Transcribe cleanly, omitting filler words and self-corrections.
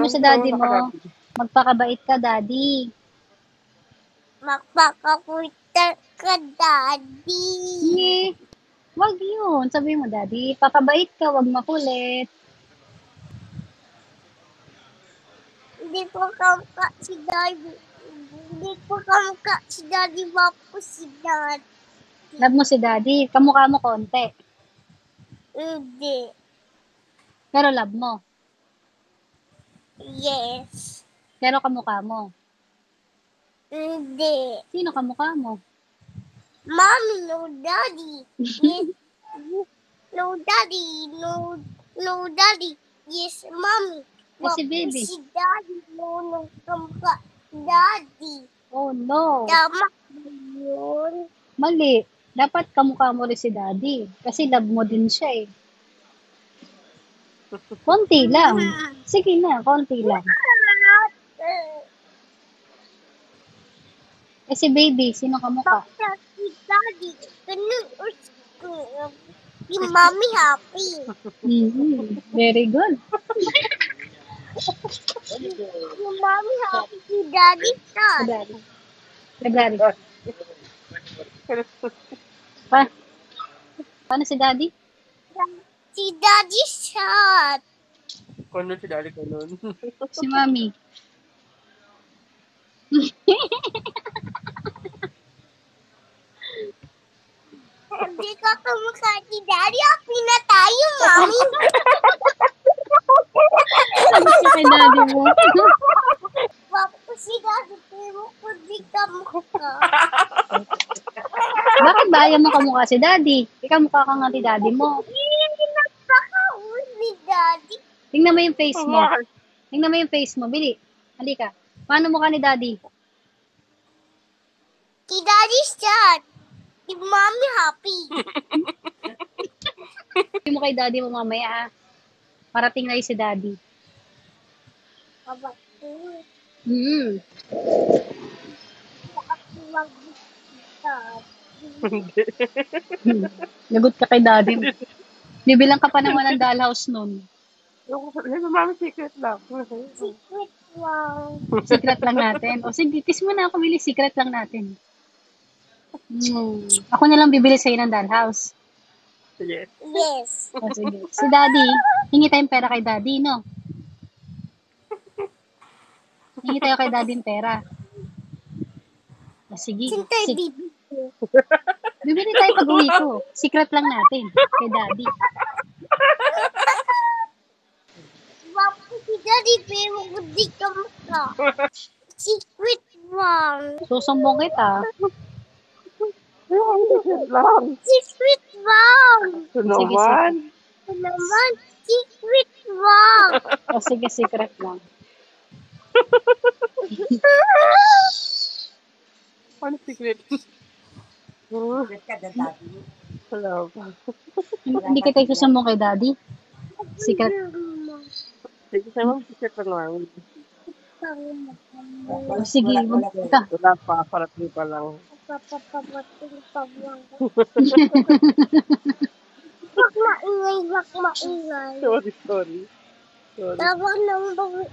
mo sa daddy mo. Magpakabait ka, daddy. Magpakakuitan ka, daddy. Eh, wag yun. Sabi mo, daddy, pakabait ka, wag makulit. Hindi ko kamka si daddy. Hindi ko kamka si daddy. Wapo si daddy. Love mo si daddy. Kamukha mo konti. Hindi. Pero love mo. Yes. Pero kamukha mo. Hindi. Sino kamukha mo? Mommy, no daddy. Yes. No daddy. No daddy. Yes, mommy. Eh, si baby. Si daddy. No kamka daddy. Oh, no. Tama ba yun? Mali. Dapat kamukha mo rin si daddy. Kasi love mo din siya eh. Konti lang. Sige na, konti lang. Eh, si baby, sino kamukha? Bakit si daddy? Ganun si mommy happy. Very good. Si mommy happy, si daddy sad. February. Paano si daddy? Si daddy sad. Konon si daddy, konon. Si mami. Hindi ka kamukha si daddy. Happy na tayo, mommy. Sabi siya kay daddy mo. Wapo si daddy, pero hindi kamukha. Bakit ba ayaw mo kamukha si daddy? Ikaw mukha ka nga ni daddy mo. Hindi nagpaka-uwi ni daddy. Tingnan mo yung face mo. Tingnan mo yung face mo. Bili. Halika. Paano mukha ni daddy? Si daddy sad. Si mommy happy. Sabi mo kay daddy mo mamaya ah. Parating na yun si daddy. Kabati. Lagot ka kay daddy mo. Bibilang ka pa naman ng dollhouse nun. Yung mami secret lang. Secret wow. Secret lang natin. O sige, kiss mo na ako, Willie. Secret lang natin. Ako na lang bibili sa'yo ng dollhouse. Yes. Yes. O sige. Si daddy, hingi tayong pera kay daddy, no? Hingi tayo kay daddy ng pera. O sige. Sintay Sige. bibi. Bibili tayo pag uwi ko. Secret lang natin kay daddy. Wapo si daddy pero hindi ka mukha. Secret wow. Susumbong kita. Secret lang. Secret wow. Ito naman. Ito naman. Secret wow. O sige, secret lang. Ano secret? Hello. Hindi kita susumbong kay daddy. Secret. Sige, sa mga secret lang namin. O sige, ito. Wala pa, parating pa lang. Papapapating pablang. Wag maingay, wag maingay. Sorry. Tawag ng bawi.